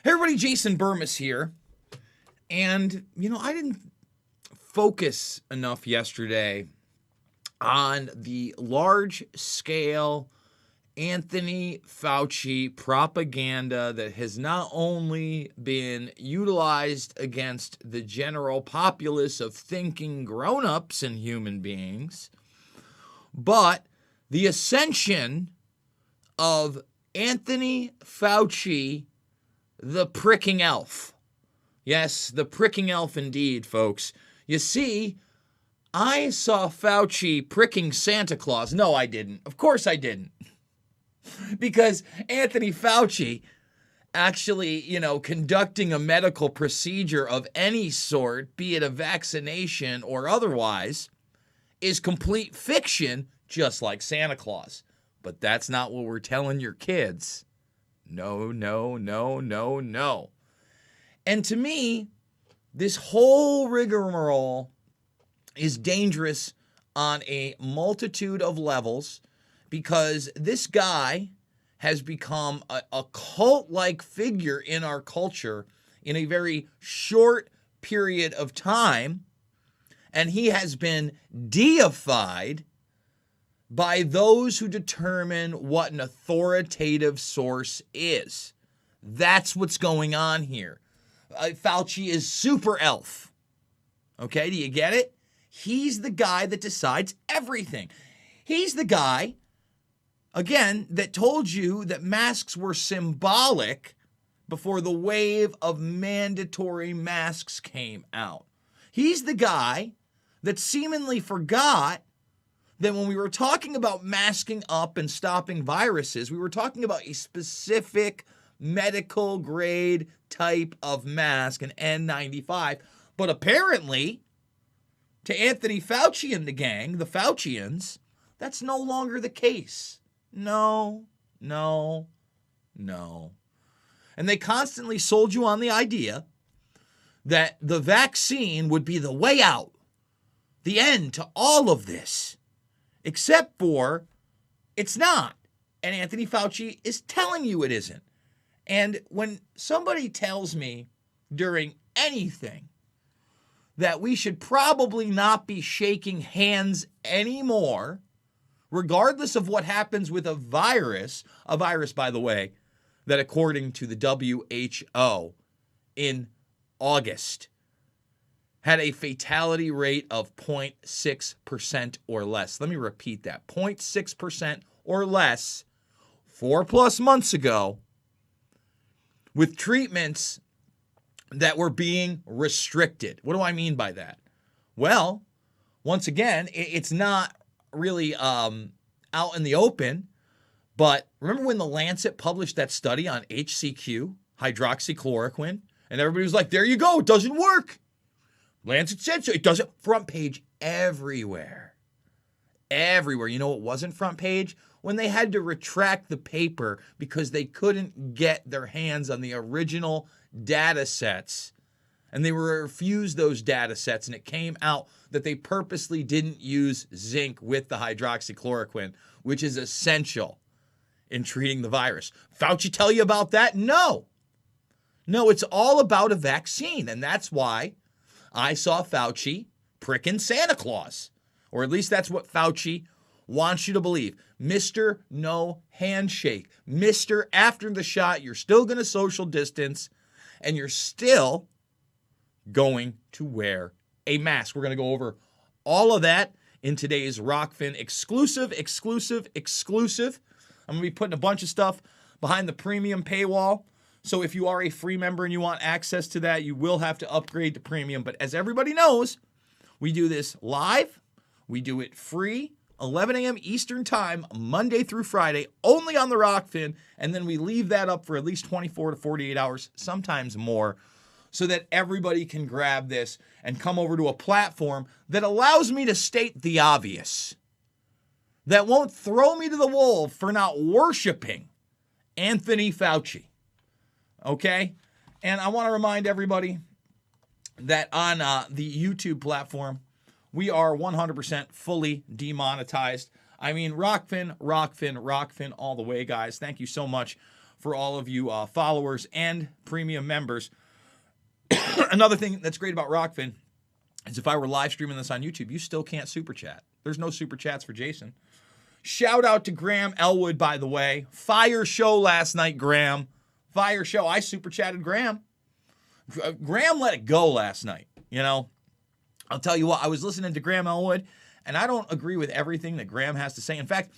Hey everybody, Jason Burmis here. And, I didn't focus enough yesterday on the large-scale Anthony Fauci propaganda that has not only been utilized against the general populace of thinking grown-ups and human beings, but the ascension of Anthony Fauci, the pricking elf. Yes, the pricking elf indeed, folks. You see, I saw Fauci pricking Santa Claus. No, I didn't. Of course I didn't. Because Anthony Fauci actually, conducting a medical procedure of any sort, be it a vaccination or otherwise, is complete fiction, just like Santa Claus. But that's not what we're telling your kids. No, no, no, no, no. And to me, this whole rigmarole is dangerous on a multitude of levels because this guy has become a cult-like figure in our culture in a very short period of time, and he has been deified by those who determine what an authoritative source is. That's what's going on here. Fauci is super elf. Okay, do you get it? He's the guy that decides everything. He's the guy, again, that told you that masks were symbolic before the wave of mandatory masks came out. He's the guy that seemingly forgot that when we were talking about masking up and stopping viruses, we were talking about a specific medical grade type of mask, an N95. But apparently, to Anthony Fauci and the gang, the Faucians, that's no longer the case. No. And they constantly sold you on the idea that the vaccine would be the way out, the end to all of this. Except for, it's not. And Anthony Fauci is telling you it isn't. And when somebody tells me during anything that we should probably not be shaking hands anymore, regardless of what happens with a virus, by the way, that according to the WHO in August had a fatality rate of 0.6% or less. Let me repeat that. 0.6% or less 4+ months ago with treatments that were being restricted. What do I mean by that? Well, once again, it's not really out in the open, but remember when the Lancet published that study on HCQ, hydroxychloroquine, and everybody was like, there you go, it doesn't work. Lancet said so. It doesn't. Front page everywhere. Everywhere. You know what wasn't front page? When they had to retract the paper because they couldn't get their hands on the original data sets. And they were refused those data sets. And it came out that they purposely didn't use zinc with the hydroxychloroquine, which is essential in treating the virus. Fauci tell you about that? No. No, it's all about a vaccine. And that's why I saw Fauci pricking Santa Claus. Or at least that's what Fauci wants you to believe. Mr. No Handshake. Mr. After the shot, you're still going to social distance and you're still going to wear a mask. We're going to go over all of that in today's Rockfin exclusive. I'm going to be putting a bunch of stuff behind the premium paywall. So if you are a free member and you want access to that, you will have to upgrade to premium. But as everybody knows, we do this live. We do it free, 11 a.m. Eastern time, Monday through Friday, only on the Rockfin. And then we leave that up for at least 24 to 48 hours, sometimes more, so that everybody can grab this and come over to a platform that allows me to state the obvious, that won't throw me to the wolves for not worshiping Anthony Fauci. Okay? And I want to remind everybody that on the YouTube platform, we are 100% fully demonetized. I mean, Rockfin all the way, guys. Thank you so much for all of you followers and premium members. Another thing that's great about Rockfin is if I were live streaming this on YouTube, you still can't super chat. There's no super chats for Jason. Shout out to Graham Elwood, by the way. Fire show last night, Graham. Fire show. I super chatted Graham. Graham let it go last night. You know, I'll tell you what, I was listening to Graham Elwood, and I don't agree with everything that Graham has to say. In fact,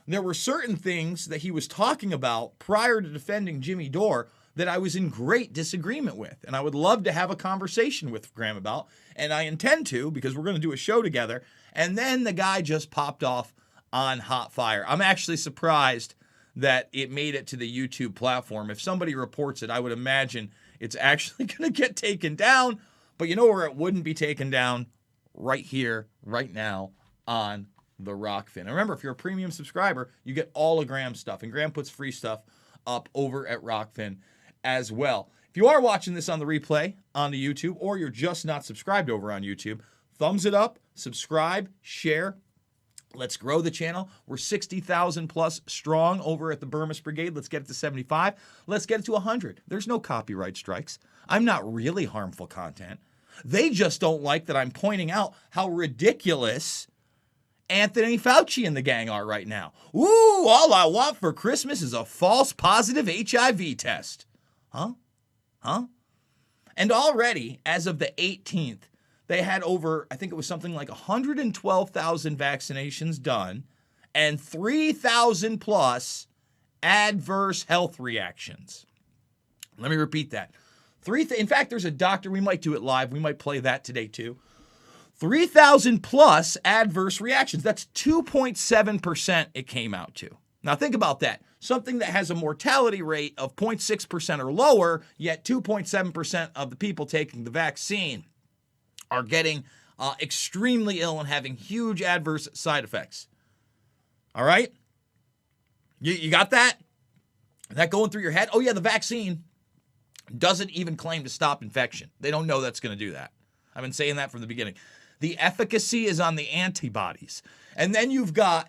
there were certain things that he was talking about prior to defending Jimmy Dore that I was in great disagreement with. And I would love to have a conversation with Graham about, and I intend to, because we're going to do a show together. And then the guy just popped off on hot fire. I'm actually surprised that it made it to the YouTube platform. If somebody reports it, I would imagine it's actually going to get taken down. But you know where it wouldn't be taken down? Right here, right now, on the Rockfin. And remember, if you're a premium subscriber, you get all of Graham's stuff. And Graham puts free stuff up over at Rockfin as well. If you are watching this on the replay on the YouTube, or you're just not subscribed over on YouTube, thumbs it up, subscribe, share. Let's grow the channel. We're 60,000 plus strong over at the Burmis Brigade. Let's get it to 75. Let's get it to 100. There's no copyright strikes. I'm not really harmful content. They just don't like that I'm pointing out how ridiculous Anthony Fauci and the gang are right now. Ooh, all I want for Christmas is a false positive HIV test. Huh? And already, as of the 18th, they had over, I think it was something like 112,000 vaccinations done and 3,000 plus adverse health reactions. Let me repeat that. In fact, there's a doctor, we might do it live. We might play that today too. 3,000 plus adverse reactions. That's 2.7% it came out to. Now think about that. Something that has a mortality rate of 0.6% or lower, yet 2.7% of the people taking the vaccine are getting extremely ill and having huge adverse side effects. All right? You got that? That going through your head? Oh yeah, the vaccine doesn't even claim to stop infection. They don't know that's going to do that. I've been saying that from the beginning. The efficacy is on the antibodies. And then you've got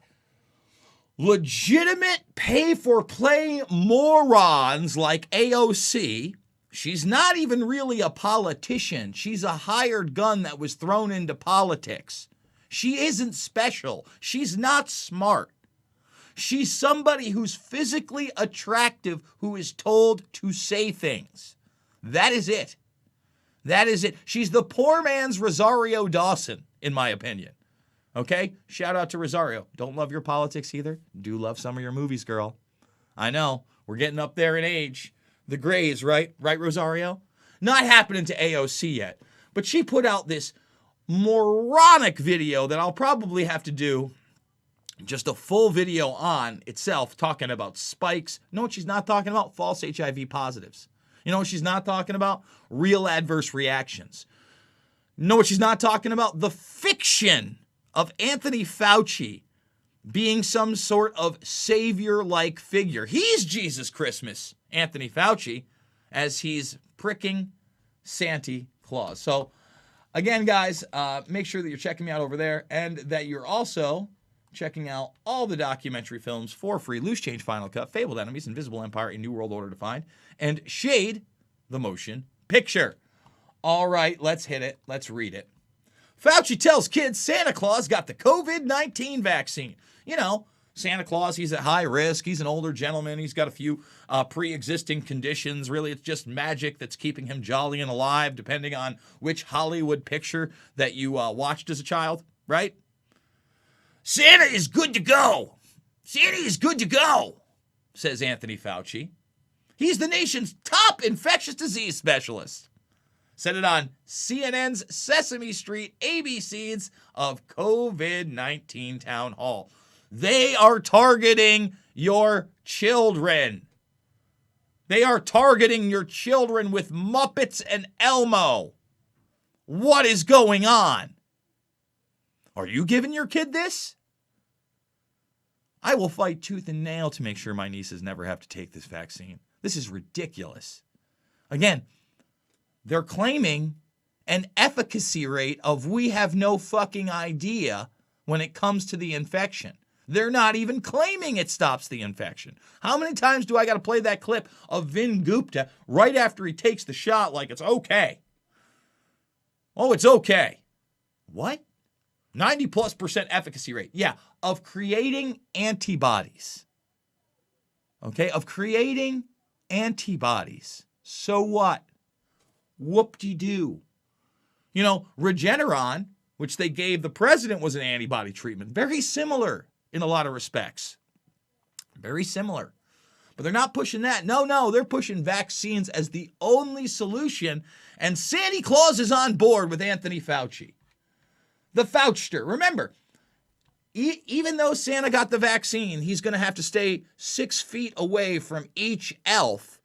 legitimate pay-for-play morons like AOC. She's not even really a politician. She's a hired gun that was thrown into politics. She isn't special. She's not smart. She's somebody who's physically attractive who is told to say things. That is it. That is it. She's the poor man's Rosario Dawson, in my opinion. Okay? Shout out to Rosario. Don't love your politics either. Do love some of your movies, girl. I know. We're getting up there in age. The Grays, right? Right, Rosario? Not happening to AOC yet. But she put out this moronic video that I'll probably have to do just a full video on itself talking about spikes. You know what she's not talking about? False HIV positives. You know what she's not talking about? Real adverse reactions. You know what she's not talking about? The fiction of Anthony Fauci being some sort of savior-like figure. He's Jesus Christmas, Anthony Fauci, as he's pricking Santa Claus. So, again, guys, make sure that you're checking me out over there and that you're also checking out all the documentary films for free. Loose Change, Final Cut, Fabled Enemies, Invisible Empire, A New World Order Defined, and Shade, the Motion Picture. All right, let's hit it. Let's read it. Fauci tells kids Santa Claus got the COVID-19 vaccine. You know, Santa Claus, he's at high risk. He's an older gentleman. He's got a few pre-existing conditions. Really, it's just magic that's keeping him jolly and alive, depending on which Hollywood picture that you watched as a child, right? Santa is good to go. Santa is good to go, says Anthony Fauci. He's the nation's top infectious disease specialist. Said it on CNN's Sesame Street ABCs of COVID-19 Town Hall. They are targeting your children. They are targeting your children with Muppets and Elmo. What is going on? Are you giving your kid this? I will fight tooth and nail to make sure my nieces never have to take this vaccine. This is ridiculous. Again, they're claiming an efficacy rate of we have no fucking idea when it comes to the infection. They're not even claiming it stops the infection. How many times do I got to play that clip of Vin Gupta right after he takes the shot like it's okay? Oh, it's okay. What? 90+% efficacy rate. Yeah, of creating antibodies. Okay, of creating antibodies. So what? Whoop-de-doo. You know, Regeneron, which they gave the president, was an antibody treatment. Very similar in a lot of respects. Very similar. But they're not pushing that. No, they're pushing vaccines as the only solution. And Santa Claus is on board with Anthony Fauci. The Fauchster. Remember, even though Santa got the vaccine, he's going to have to stay 6 feet away from each elf.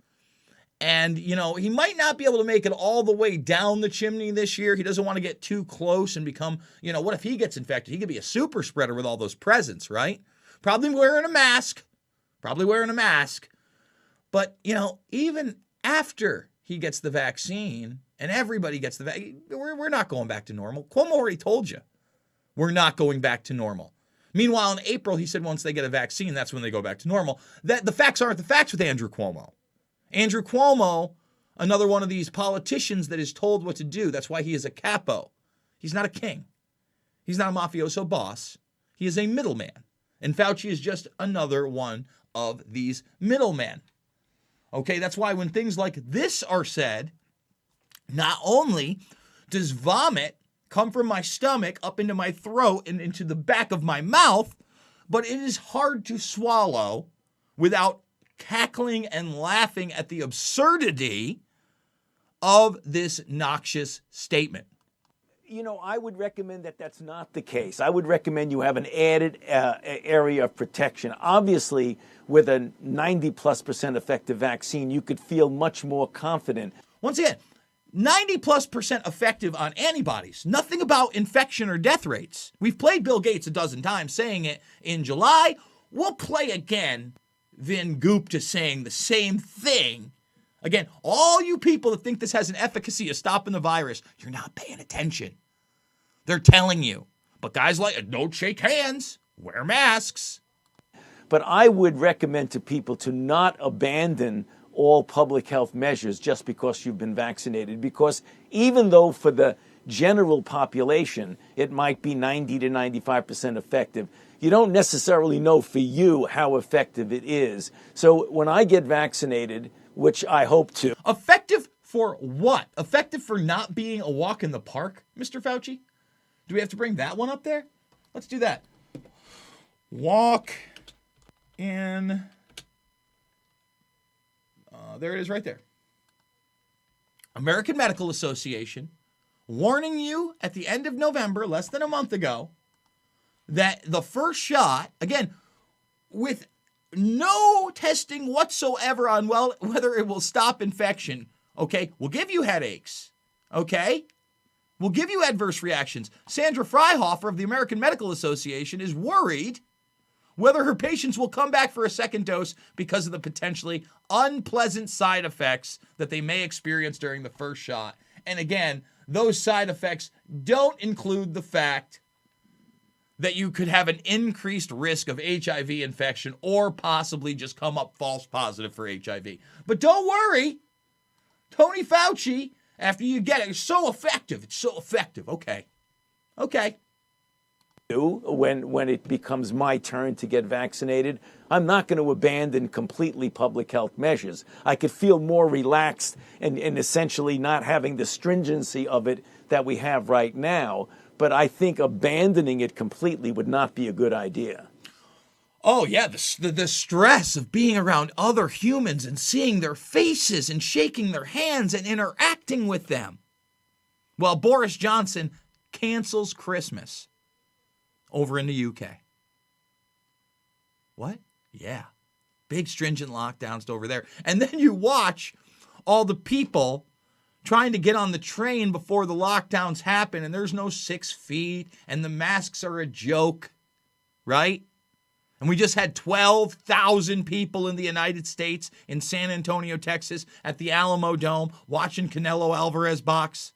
And, you know, he might not be able to make it all the way down the chimney this year. He doesn't want to get too close and become, you know, what if he gets infected? He could be a super spreader with all those presents, right? Probably wearing a mask. But, you know, even after he gets the vaccine and everybody gets the vaccine, we're not going back to normal. Cuomo already told you we're not going back to normal. Meanwhile, in April, he said once they get a vaccine, that's when they go back to normal. That the facts aren't the facts with Andrew Cuomo. Andrew Cuomo, another one of these politicians that is told what to do. That's why he is a capo. He's not a king. He's not a mafioso boss. He is a middleman. And Fauci is just another one of these middlemen. Okay, that's why when things like this are said, not only does vomit come from my stomach up into my throat and into the back of my mouth, but it is hard to swallow without cackling and laughing at the absurdity of this noxious statement. You know, I would recommend that that's not the case. I would recommend you have an added area of protection. Obviously, with a 90+% effective vaccine, you could feel much more confident. Once again, 90+% effective on antibodies. Nothing about infection or death rates. We've played Bill Gates a dozen times saying it in July. We'll play again Vin Gupta saying the same thing. Again, all you people that think this has an efficacy of stopping the virus, you're not paying attention. They're telling you. But guys like, don't shake hands, wear masks. But I would recommend to people to not abandon all public health measures just because you've been vaccinated. Because even though for the general population, it might be 90 to 95% effective, you don't necessarily know for you how effective it is. So when I get vaccinated, which I hope to. Effective for what? Effective for not being a walk in the park, Mr. Fauci? Do we have to bring that one up there? Let's do that. Walk in. There it is right there. American Medical Association warning you at the end of November, less than a month ago, that the first shot, again, with no testing whatsoever on whether it will stop infection, okay, will give you headaches, okay? Will give you adverse reactions. Sandra Freihofer of the American Medical Association is worried whether her patients will come back for a second dose because of the potentially unpleasant side effects that they may experience during the first shot. And again, those side effects don't include the fact that you could have an increased risk of HIV infection or possibly just come up false positive for HIV. But don't worry, Tony Fauci, after you get it, it's so effective. It's so effective. Okay. When it becomes my turn to get vaccinated, I'm not going to abandon completely public health measures. I could feel more relaxed and essentially not having the stringency of it that we have right now. But I think abandoning it completely would not be a good idea. Oh, yeah, the stress of being around other humans and seeing their faces and shaking their hands and interacting with them. Well, Boris Johnson cancels Christmas over in the UK. What? Yeah. Big stringent lockdowns over there. And then you watch all the people trying to get on the train before the lockdowns happen, and there's no 6 feet, and the masks are a joke, right? And we just had 12,000 people in the United States in San Antonio, Texas, at the Alamo Dome watching Canelo Alvarez box.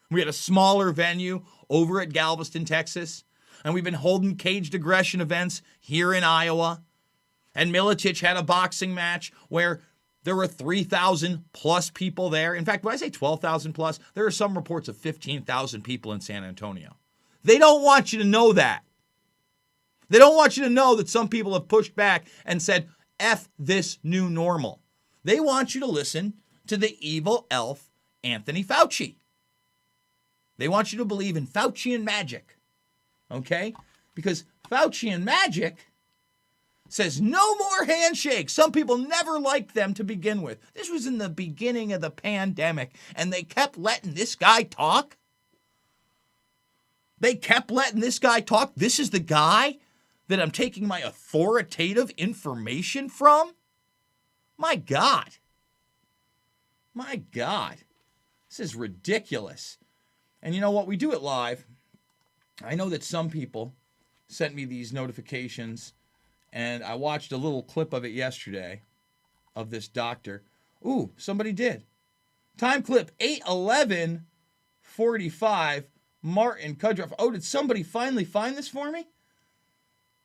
We had a smaller venue over at Galveston, Texas. And we've been holding caged aggression events here in Iowa. And Milicic had a boxing match where there were 3,000 plus people there. In fact, when I say 12,000 plus, there are some reports of 15,000 people in San Antonio. They don't want you to know that. They don't want you to know that some people have pushed back and said, F this new normal. They want you to listen to the evil elf, Anthony Fauci. They want you to believe in Faucian magic. Okay? Because Faucian magic says no more handshakes. Some people never liked them to begin with. This was in the beginning of the pandemic, and they kept letting this guy talk. They kept letting this guy talk. This is the guy that I'm taking my authoritative information from? My God. My God. This is ridiculous. And you know what? We do it live. I know that some people sent me these notifications, and I watched a little clip of it yesterday of this doctor. Ooh, somebody did. Time clip 8/11/45. Martin Kudroff. Oh, did somebody finally find this for me?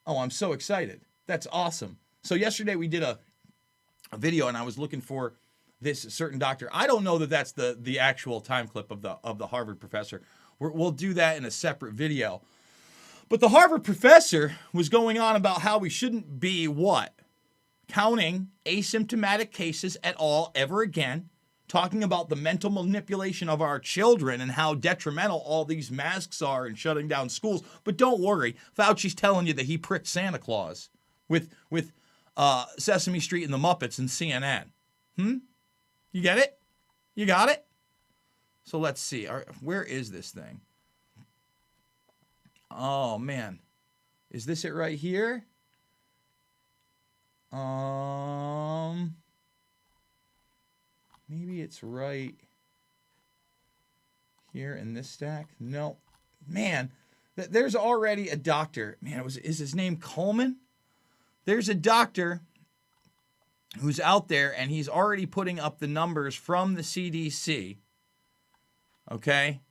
Oh, I'm so excited. That's awesome. So yesterday we did a video, and I was looking for this certain doctor. I don't know that that's the actual time clip of the Harvard professor. We'll do that in a separate video. But the Harvard professor was going on about how we shouldn't be what? Counting asymptomatic cases at all ever again. Talking about the mental manipulation of our children and how detrimental all these masks are and shutting down schools. But don't worry, Fauci's telling you that he pricked Santa Claus with Sesame Street and the Muppets and CNN. You get it? You got it? So let's see. Where is this thing? Oh, man. Is this it right here? Maybe it's right here in this stack. No. Man, there's already a doctor. Man, is his name Coleman? There's a doctor who's out there, and he's already putting up the numbers from the CDC. Okay?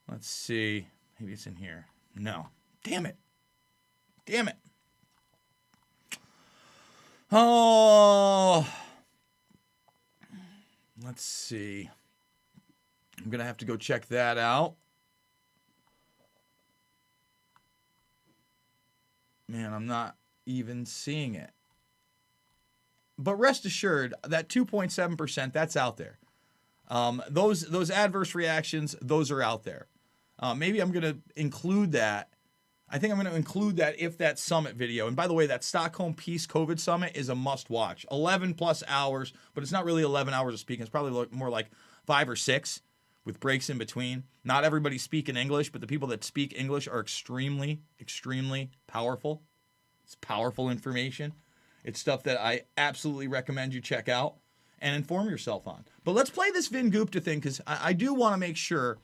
Let's see. Maybe it's in here. No. Damn it. Damn it. Oh. Let's see. I'm going to have to go check that out. Man, I'm not even seeing it. But rest assured, that 2.7%, that's out there. Those adverse reactions, those are out there. Maybe I'm going to include that. I think I'm going to include that if that summit video. And by the way, that Stockholm Peace COVID Summit is a must watch. 11 plus hours, but it's not really 11 hours of speaking. It's probably more like 5 or 6 with breaks in between. Not everybody speak in English, but the people that speak English are extremely, extremely powerful. It's powerful information. It's stuff that I absolutely recommend you check out and inform yourself on. But let's play this Vin Gupta thing, because I do want to make sure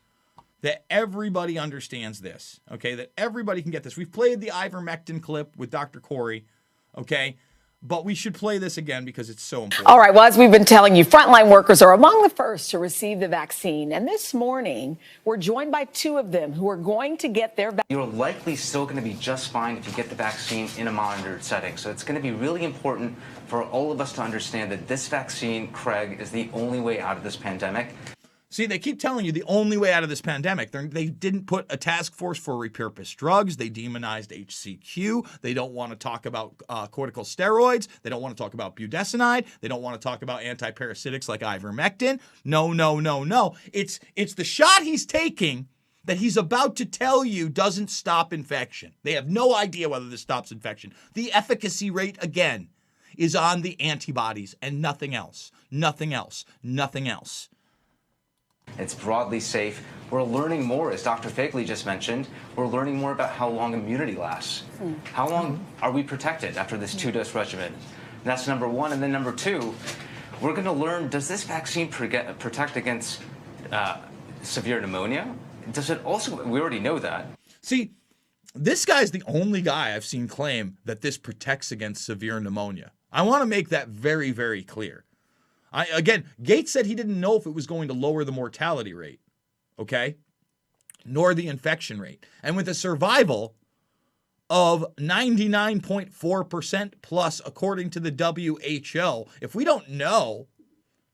that everybody understands this, okay? That everybody can get this. We've played the Ivermectin clip with Dr. Corey, okay? But we should play this again because it's so important. All right, well, as we've been telling you, frontline workers are among the first to receive the vaccine. And this morning, we're joined by 2 of them who are going to get their vaccine. You're likely still going to be just fine if you get the vaccine in a monitored setting. So it's going to be really important for all of us to understand that this vaccine, Craig, is the only way out of this pandemic. See, they keep telling you the only way out of this pandemic. They didn't put a task force for repurposed drugs. They demonized HCQ. They don't want to talk about corticosteroids. They don't want to talk about budesonide. They don't want to talk about antiparasitics like ivermectin. No, no, no, no. It's the shot he's taking that he's about to tell you doesn't stop infection. They have no idea whether this stops infection. The efficacy rate, again, is on the antibodies and nothing else. Nothing else. Nothing else. It's broadly safe. We're learning more, as Dr. Fagley just mentioned. We're learning more about how long immunity lasts. How long are we protected after this 2-dose regimen? That's number 1. And then number 2, we're going to learn, does this vaccine protect against severe pneumonia? Does it also, we already know that. See, this guy's the only guy I've seen claim that this protects against severe pneumonia. I want to make that very, very clear. Again, Gates said he didn't know if it was going to lower the mortality rate, okay? nor the infection rate. And with a survival of 99.4% plus, according to the WHO, if we don't know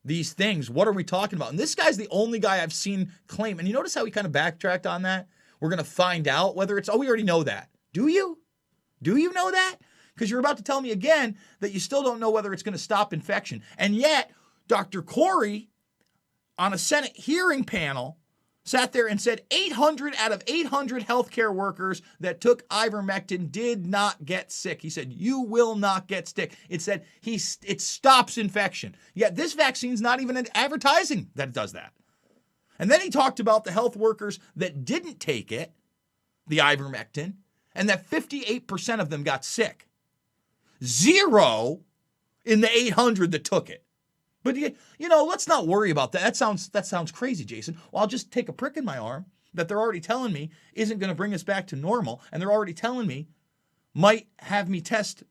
these things, what are we talking about? And this guy's the only guy I've seen claim. And you notice how he kind of backtracked on that? We're going to find out whether it's, we already know that. Do you? Do you know that? Because you're about to tell me again that you still don't know whether it's going to stop infection. And yet, Dr. Corey, on a Senate hearing panel, sat there and said 800 out of 800 healthcare workers that took ivermectin did not get sick. He said, you will not get sick. It said it stops infection. Yet this vaccine's not even advertising that it does that. And then he talked about the health workers that didn't take it, the ivermectin, and that 58% of them got sick. 0 in the 800 that took it. But, let's not worry about that. That sounds crazy, Jason. Well, I'll just take a prick in my arm that they're already telling me isn't going to bring us back to normal, and they're already telling me might have me test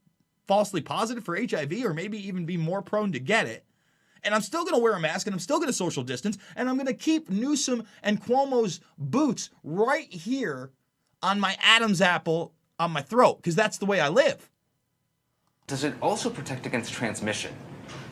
falsely positive for HIV or maybe even be more prone to get it. And I'm still going to wear a mask, and I'm still going to social distance, and I'm going to keep Newsom and Cuomo's boots right here on my Adam's apple on my throat, because that's the way I live. Does it also protect against transmission?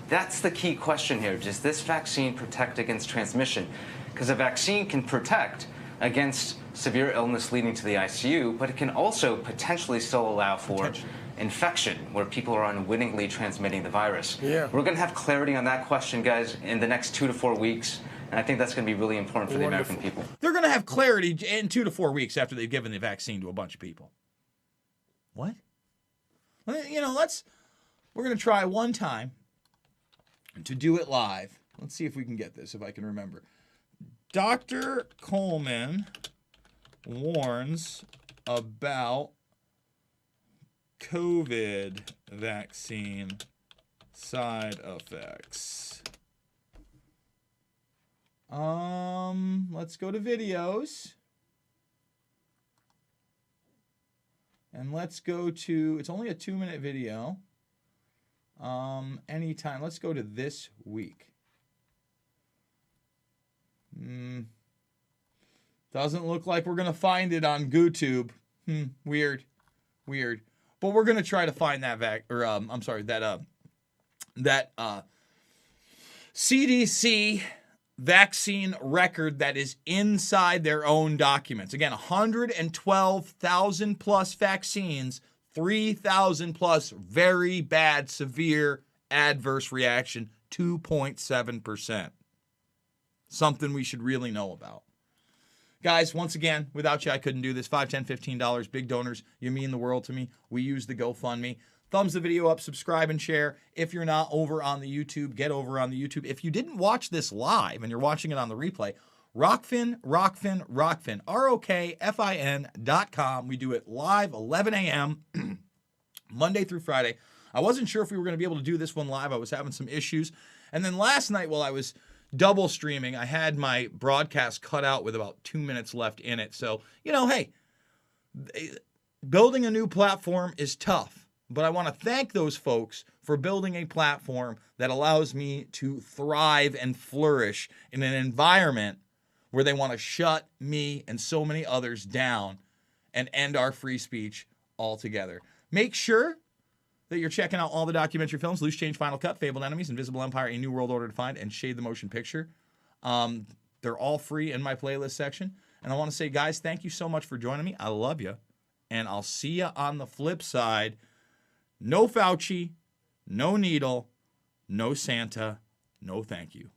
That's the key question here. Does this vaccine protect against transmission? Because a vaccine can protect against severe illness leading to the ICU, but it can also potentially still allow for infection, where people are unwittingly transmitting the virus. Yeah. We're going to have clarity on that question, guys, in the next 2 to 4 weeks. And I think that's going to be really important for the American people. They're going to have clarity in 2 to 4 weeks after they've given the vaccine to a bunch of people. What? We're going to try one time to do it live. Let's see if we can get this, if I can remember. Dr. Coleman warns about COVID vaccine side effects. Let's go to videos. And let's go to, it's only a 2-minute video. Anytime. Let's go to this week. Doesn't look like we're going to find it on YouTube. Weird. But we're going to try to find that CDC vaccine record that is inside their own documents. Again, 112,000 plus vaccines, 3,000 plus very bad, severe adverse reaction, 2.7%. Something we should really know about. Guys, once again, without you, I couldn't do this. $5, $10, $15, big donors. You mean the world to me. We use the GoFundMe. Thumbs the video up, subscribe, and share. If you're not over on the YouTube, get over on the YouTube. If you didn't watch this live and you're watching it on the replay, Rockfin, RockFin.com. We do it live, 11 a.m., Monday through Friday. I wasn't sure if we were going to be able to do this one live. I was having some issues. And then last night while I was double streaming, I had my broadcast cut out with about 2 minutes left in it. So, hey, building a new platform is tough. But I want to thank those folks for building a platform that allows me to thrive and flourish in an environment where they want to shut me and so many others down and end our free speech altogether. Make sure that you're checking out all the documentary films, Loose Change, Final Cut, Fabled Enemies, Invisible Empire, A New World Order Defined, and Shade the Motion Picture. They're all free in my playlist section. And I want to say, guys, thank you so much for joining me. I love you. And I'll see you on the flip side. No Fauci, no needle, no Santa, no thank you.